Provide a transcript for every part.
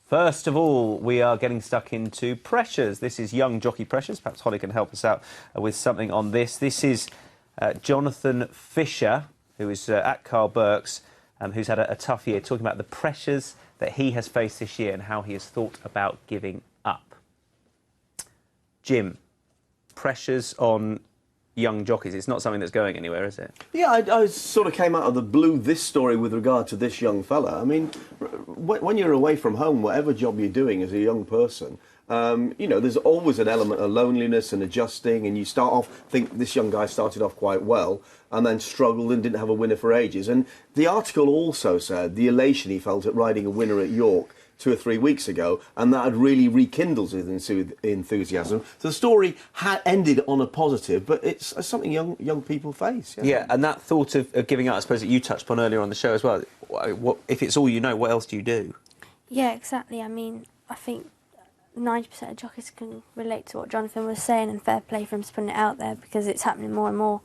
First of all, we are getting stuck into pressures. This is young jockey pressures. Perhaps Hollie can help us out with something on this. This is Jonathan Fisher, who is at Carl Burke's, who's had a tough year, talking about the pressures that he has faced this year and how he has thought about giving up. Jim, pressures on young jockeys. It's not something that's going anywhere, is it? Yeah, I sort of came out of the blue this story with regard to this young fella. I mean, when you're away from home, whatever job you're doing as a young person, you know, there's always an element of loneliness and adjusting, and you start off, think this young guy started off quite well, and then struggled and didn't have a winner for ages. And the article also said the elation he felt at riding a winner at York 2 or 3 weeks ago, and that had really rekindled his enthusiasm. So the story had ended on a positive, but it's something young people face. Yeah, and that thought of giving up, I suppose, that you touched upon earlier on the show as well. What, if it's all you know, what else do you do? Yeah, exactly. I mean, I think 90% of jockeys can relate to what Jonathan was saying, and fair play for him to putting it out there, because it's happening more and more.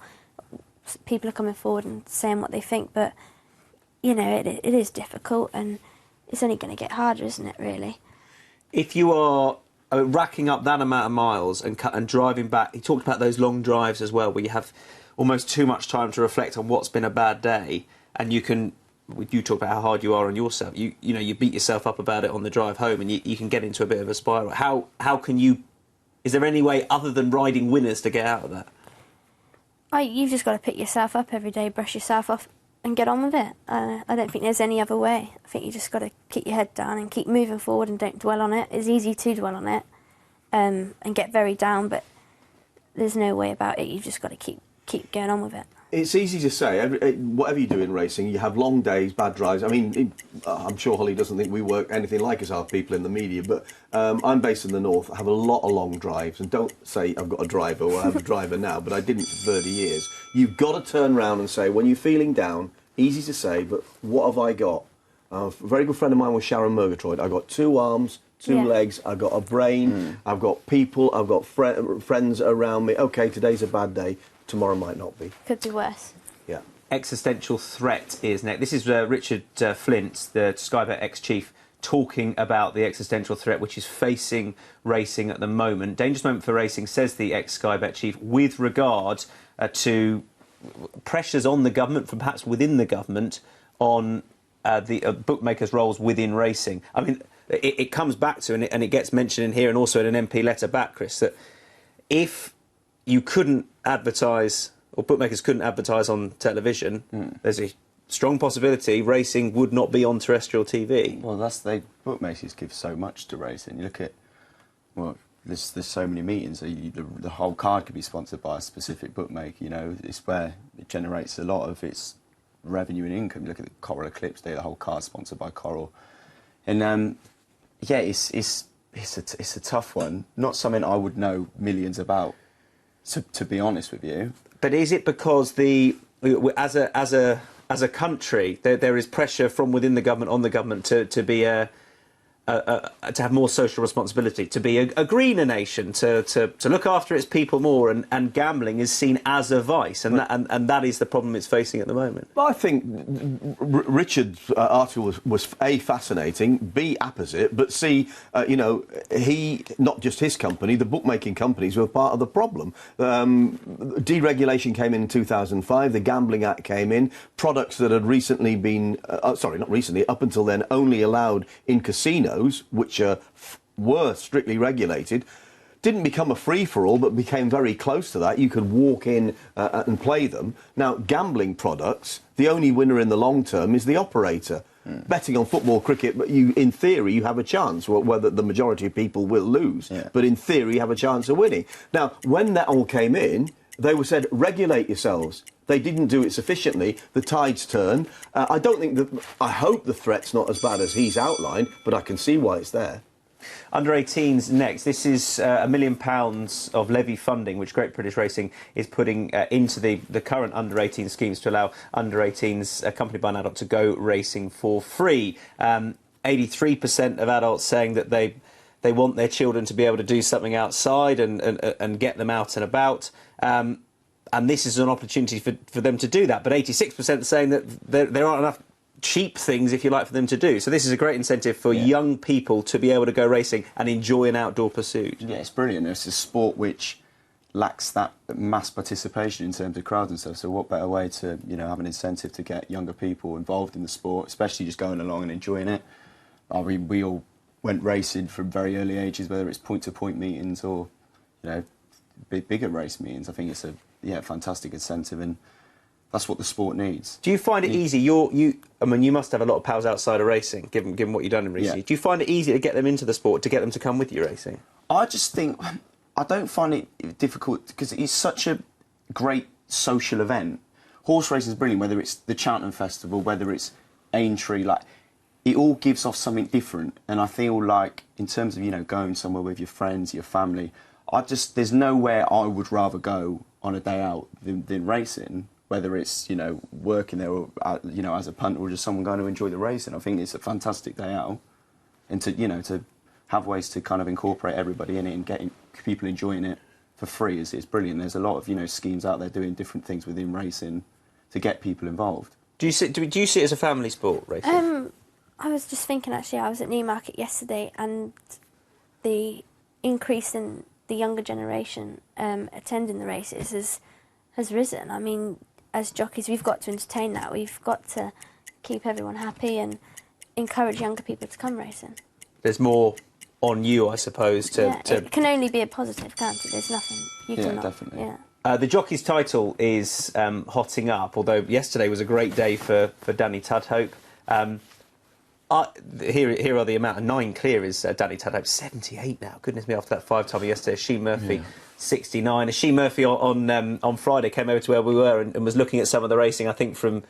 People are coming forward and saying what they think, but, you know, it is difficult, and it's only going to get harder, isn't it, really? If you are racking up that amount of miles and driving back, he talked about those long drives as well, where you have almost too much time to reflect on what's been a bad day, and you talk about how hard you are on yourself. You know, you beat yourself up about it on the drive home, and you can get into a bit of a spiral. How can you? Is there any way other than riding winners to get out of that? You've just got to pick yourself up every day, brush yourself off, and get on with it. I don't think there's any other way. I think you just got to keep your head down and keep moving forward and don't dwell on it. It's easy to dwell on it and get very down, but there's no way about it. You've just got to keep going on with it. It's easy to say. Whatever you do in racing, you have long days, bad drives. I mean, I'm sure Hollie doesn't think we work anything like us, our people in the media, but I'm based in the north. I have a lot of long drives, and don't say I've got a driver or I have a driver now, but I didn't for 30 years. You've got to turn around and say, when you're feeling down, easy to say, but what have I got? A very good friend of mine was Sharon Murgatroyd. I've got 2 arms, 2 legs, I've got a brain, I've got people, I've got friends around me. OK, today's a bad day. Tomorrow might not be. Could be worse. Yeah. Existential Threat is next. This is Richard Flint, the Sky Bet ex-chief, talking about the existential threat which is facing racing at the moment. Dangerous moment for racing, says the ex-Sky Bet chief, with regard to pressures on the government, from perhaps within the government, on the bookmakers' roles within racing. I mean, it comes back to, and it gets mentioned in here and also in an MP letter back, Chris, that if you couldn't advertise, or bookmakers couldn't advertise on television, there's a strong possibility racing would not be on terrestrial TV. Well, bookmakers give so much to racing. You look at, well, there's so many meetings. The whole card could be sponsored by a specific bookmaker. You know, it's where it generates a lot of its revenue and income. You look at the Coral Eclipse Day, the whole card sponsored by Coral, and yeah, it's a tough one. Not something I would know millions about, to be honest with you. But is it because as a country there is pressure from within the government on the government to be to have more social responsibility, to be a greener nation, to look after its people more, and gambling is seen as a vice, and that is the problem it's facing at the moment? Well, I think Richard's article was A, fascinating, B, apposite, but C, you know, not just his company, the bookmaking companies were part of the problem. Deregulation came in 2005, the Gambling Act came in, products that had recently been, not recently, up until then only allowed in casinos, which were strictly regulated, didn't become a free-for-all, but became very close to that. You could walk in and play them. Now, gambling products, the only winner in the long term is the operator. Betting on football, cricket, but in theory, you have a chance, whether the majority of people will lose. Yeah. But in theory, you have a chance of winning. Now, when that all came in, they were said, regulate yourselves. They didn't do it sufficiently. The tides turned. I hope the threat's not as bad as he's outlined, but I can see why it's there. Under-18s next. This is £1 million of levy funding, which Great British Racing is putting into the current under-18 schemes to allow under-18s accompanied by an adult to go racing for free. 83% of adults saying that they want their children to be able to do something outside and get them out and about. And this is an opportunity for them to do that. But 86% saying that there aren't enough cheap things, if you like, for them to do. So this is a great incentive for young people to be able to go racing and enjoy an outdoor pursuit. Yeah, it's brilliant. It's a sport which lacks that mass participation in terms of crowds and stuff. So what better way to, you know, have an incentive to get younger people involved in the sport, especially just going along and enjoying it. I mean, we all went racing from very early ages, whether it's point-to-point meetings or, you know, bigger race meetings. I think it's a fantastic incentive, and that's what the sport needs. Do you find it easy? I mean, you must have a lot of pals outside of racing, given what you've done in recent years. Do you find it easy to get them into the sport, to get them to come with you racing? I just think, I don't find it difficult because it's such a great social event. Horse racing is brilliant, whether it's the Cheltenham Festival, whether it's Aintree, like, it all gives off something different. And I feel like, in terms of, you know, going somewhere with your friends, your family, there's nowhere I would rather go on a day out than racing. Whether it's, you know, working there or, you know, as a punter or just someone going to enjoy the racing. I think it's a fantastic day out. And to, you know, to have ways to kind of incorporate everybody in it and getting people enjoying it for free is brilliant. There's a lot of, you know, schemes out there doing different things within racing to get people involved. Do you see it as a family sport, racing? I was just thinking, actually, I was at Newmarket yesterday, and the increase in the younger generation attending the races has risen. I mean, as jockeys, we've got to entertain that. We've got to keep everyone happy and encourage younger people to come racing. There's more on you, I suppose, to... It can only be a positive, can't it? There's nothing you cannot... Definitely. Yeah. The jockey's title is hotting up, although yesterday was a great day for Danny Tudhope. Here are the amount of 9 clear is Danny Tudhope, 78 now. Goodness me, after that 5-timer yesterday. Sheen Murphy, 69. Sheen Murphy on Friday came over to where we were and was looking at some of the racing, I think, from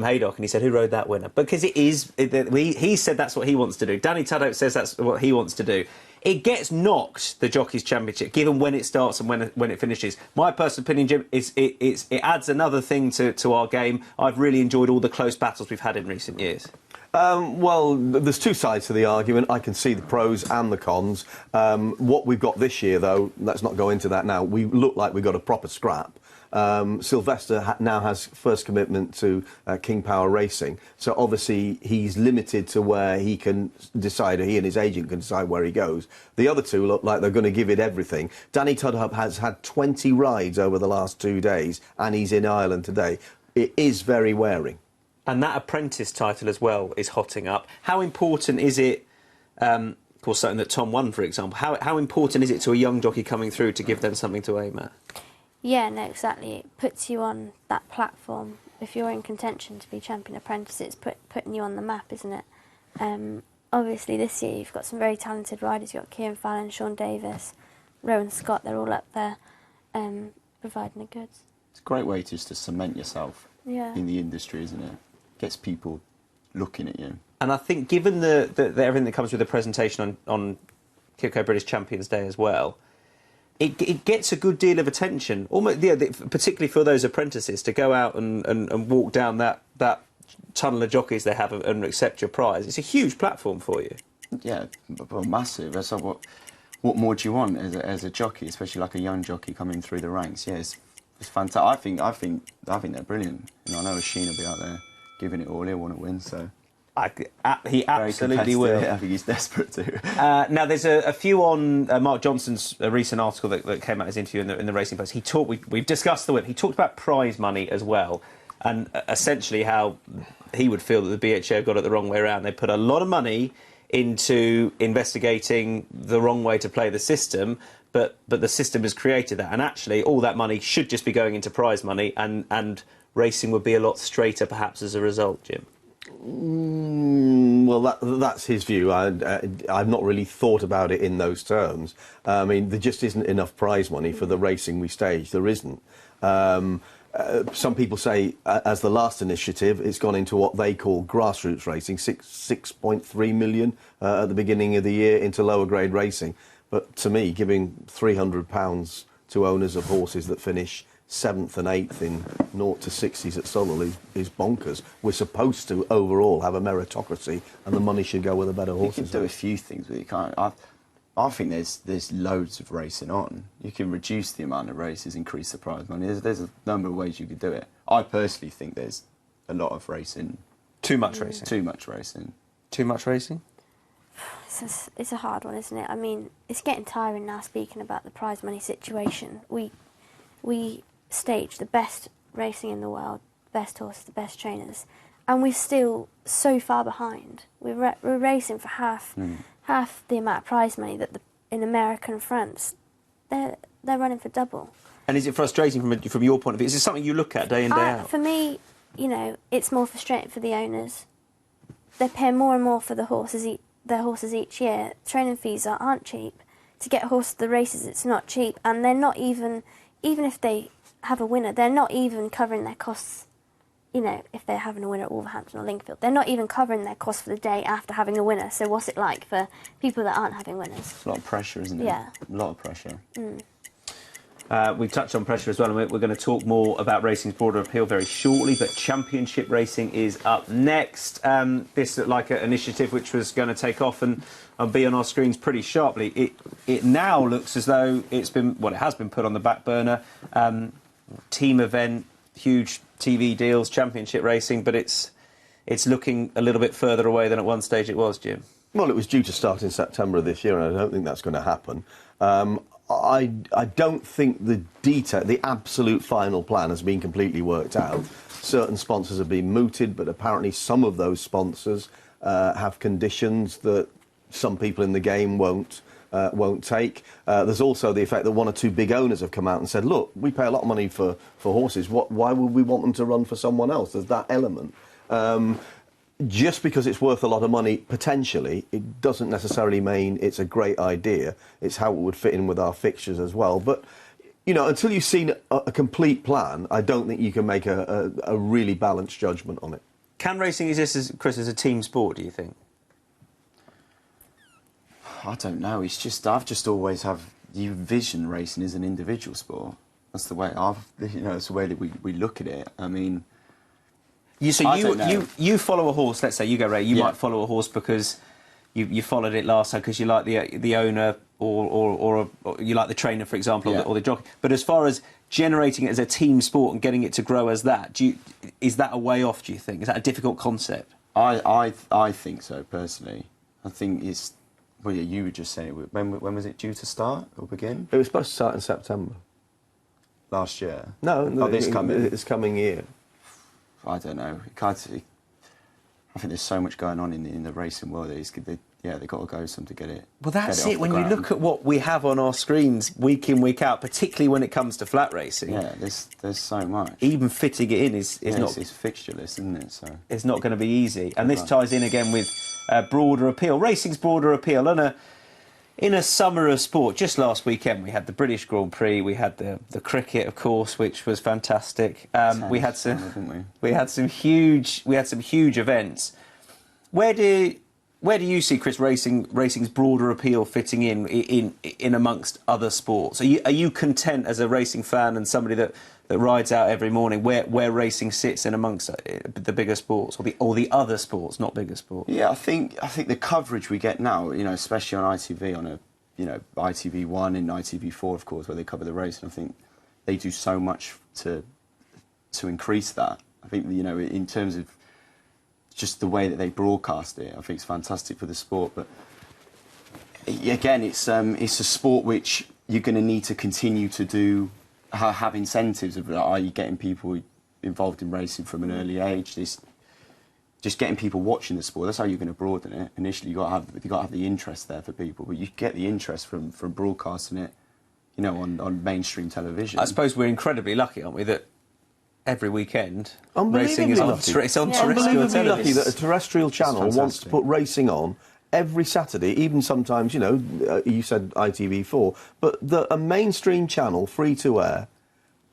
Haydock, and he said, who rode that winner? Because he said that's what he wants to do. Danny Tudhope says that's what he wants to do. It gets knocked, the Jockeys Championship, given when it starts and when it finishes. My personal opinion, Jim, is it adds another thing to our game. I've really enjoyed all the close battles we've had in recent years. Well, there's two sides to the argument. I can see the pros and the cons. What we've got this year, though, let's not go into that now. We look like we've got a proper scrap. Sylvester now has first commitment to King Power Racing, so obviously he's limited to where he can decide, or he and his agent can decide where he goes. The other two look like they're going to give it everything. Danny Tudhope has had 20 rides over the last 2 days, and he's in Ireland today. It is very wearing. And that apprentice title as well is hotting up. How important is it, of course, something that Tom won, for example, how important is it to a young jockey coming through to give them something to aim at? Yeah, no, exactly. It puts you on that platform. If you're in contention to be champion apprentice, it's putting you on the map, isn't it? Obviously, this year you've got some very talented riders. You've got Kieran Fallon, Sean Davis, Rowan Scott. They're all up there providing the goods. It's a great way just to cement yourself in the industry, isn't it? Gets people looking at you. And I think, given the everything that comes with the presentation on Kiko British Champions Day as well, it gets a good deal of attention, almost, particularly for those apprentices, to go out and walk down that tunnel of jockeys they have and accept your prize. It's a huge platform for you. Yeah, well, massive. That's what more do you want as a jockey, especially like a young jockey coming through the ranks? Yeah, it's fantastic. I think they're brilliant. You know, I know Sheen will be out there giving it all. He'll want to win, so. He absolutely will. I think he's desperate to. Now, there's a few on Mark Johnson's recent article that came out as interview in the Racing Post. We've discussed the whip. He talked about prize money as well, and essentially how he would feel that the BHA got it the wrong way around. They put a lot of money into investigating the wrong way to play the system, but the system has created that, and actually all that money should just be going into prize money, and racing would be a lot straighter perhaps as a result, Jim. Well, that's his view. I've not really thought about it in those terms. I mean, there just isn't enough prize money for the racing we stage. There isn't. Some people say, as the last initiative, it's gone into what they call grassroots racing, 6.3 million at the beginning of the year into lower grade racing. But to me, giving £300 to owners of horses that finish 7th and 8th in 0 to 60s at Solihull is bonkers. We're supposed to overall have a meritocracy, and the money should go with the better horses. You can do a few things with it. I think there's loads of racing on. You can reduce the amount of races, increase the prize money. There's a number of ways you could do it. I personally think there's a lot of racing Too much racing. Too much racing. Too much racing. It's a hard one, isn't it? I mean, it's getting tiring now speaking about the prize money situation. We stage the best racing in the world, the best horses, the best trainers, and we're still so far behind. We're racing for half the amount of prize money that in America and France, they're running for double. And is it frustrating from your point of view? Is it something you look at day in, day out? For me, it's more frustrating for the owners. They're paying more and more for their horses each year. Training fees aren't cheap. To get a horse to the races, it's not cheap, and they're not even if they have a winner, they're not even covering their costs. If they're having a winner at Wolverhampton or Lingfield, they're not even covering their costs for the day after having a winner. So what's it like for people that aren't having winners? It's a lot of pressure, isn't it? Yeah. A lot of pressure. We've touched on pressure as well, and we're going to talk more about racing's broader appeal very shortly, but championship racing is up next. This looked like an initiative which was going to take off and be on our screens pretty sharply. It now looks as though it has been put on the back burner. Team event, huge TV deals, championship racing, but it's looking a little bit further away than at one stage it was, Jim. Well, it was due to start in September of this year, and I don't think that's going to happen. I don't think the absolute final plan has been completely worked out. Certain sponsors have been mooted, but apparently some of those sponsors have conditions that some people in the game won't take. There's also the effect that one or two big owners have come out and said, look, we pay a lot of money for horses. Why would we want them to run for someone else? There's that element. Just because it's worth a lot of money, potentially, it doesn't necessarily mean it's a great idea. It's how it would fit in with our fixtures as well. But, until you've seen a complete plan, I don't think you can make a really balanced judgment on it. Can racing exist, Chris, as a team sport, do you think? I don't know. It's just I've just always you vision racing as an individual sport. That's the way that's the way that we look at it. I mean. You follow a horse. Let's say you go, Ray. You might follow a horse because you followed it last time because you like the owner or you like the trainer, for example, or the jockey. But as far as generating it as a team sport and getting it to grow as that, is that a way off? Do you think is that a difficult concept? I think so personally. I think it's. Well, yeah, you were just saying it. When was it due to start or begin? It was supposed to start in September. Last year. No, this coming year. I don't know. I think there's so much going on in the racing world. They've got to go some to get it. Well, that's it. When you look at what we have on our screens week in, week out, particularly when it comes to flat racing. Yeah, there's so much. Even fitting it in is not. It's fixtureless, isn't it? So it's not going to be easy. And this ties in again with broader appeal, racing's broader appeal, and in a summer of sport. Just last weekend we had the British Grand Prix, we had the cricket, of course, which was fantastic. We had some huge events. Where do you see, Chris, racing's broader appeal fitting in amongst other sports? Are you content as a racing fan and somebody that rides out every morning where racing sits in amongst the bigger sports or the other sports, not bigger sports? Yeah, I think the coverage we get now, especially on ITV, on ITV1 and ITV4, of course, where they cover the race, and I think they do so much to increase that. I think in terms of just the way that they broadcast it, I think it's fantastic for the sport. But again, it's a sport which you're going to need to continue to have incentives of, are you getting people involved in racing from an early age? Just getting people watching the sport. That's how you're going to broaden it. Initially, you got to have the interest there for people, but you get the interest from broadcasting it, on mainstream television. I suppose we're incredibly lucky, aren't we, that every weekend racing is on terrestrial television. Unbelievably lucky that a terrestrial channel wants to put racing on every Saturday, even sometimes, you said ITV4, but a mainstream channel, free to air,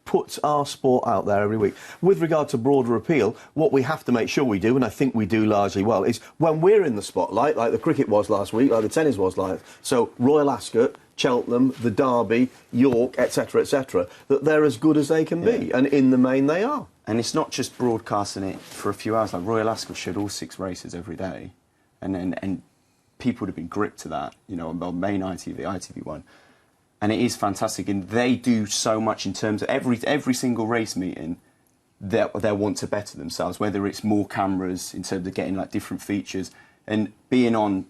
puts our sport out there every week. With regard to broader appeal, what we have to make sure we do, and I think we do largely well, is when we're in the spotlight, like the cricket was last week, like the tennis was so Royal Ascot, Cheltenham, the Derby, York, etc., that they're as good as they can be, and in the main they are. And it's not just broadcasting it for a few hours. Like Royal Ascot showed all 6 races every day, and people would have been gripped to that, on main ITV, ITV1. And it is fantastic, and they do so much in terms of every single race meeting. they'll want to better themselves, whether it's more cameras in terms of getting like different features, and being on,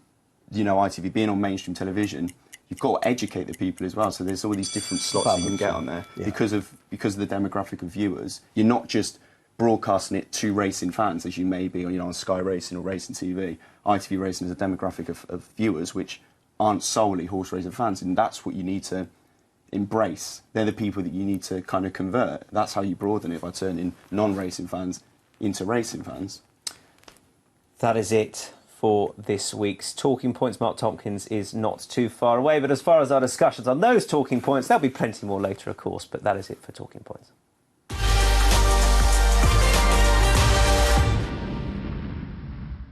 you know, ITV, being on mainstream television, you've got to educate the people as well. So there's all these different slots that you can get on there because of the demographic of viewers. You're not just broadcasting it to racing fans as you may be, you know, on Sky Racing or Racing TV. ITV Racing is a demographic of viewers which aren't solely horse racing fans, and that's what you need to embrace. They're the people that you need to kind of convert. That's how you broaden it, by turning non-racing fans into racing fans. That is it for this week's Talking Points. Mark Tompkins is not too far away, but as far as our discussions on those talking points, there'll be plenty more later, of course, but that is it for Talking Points.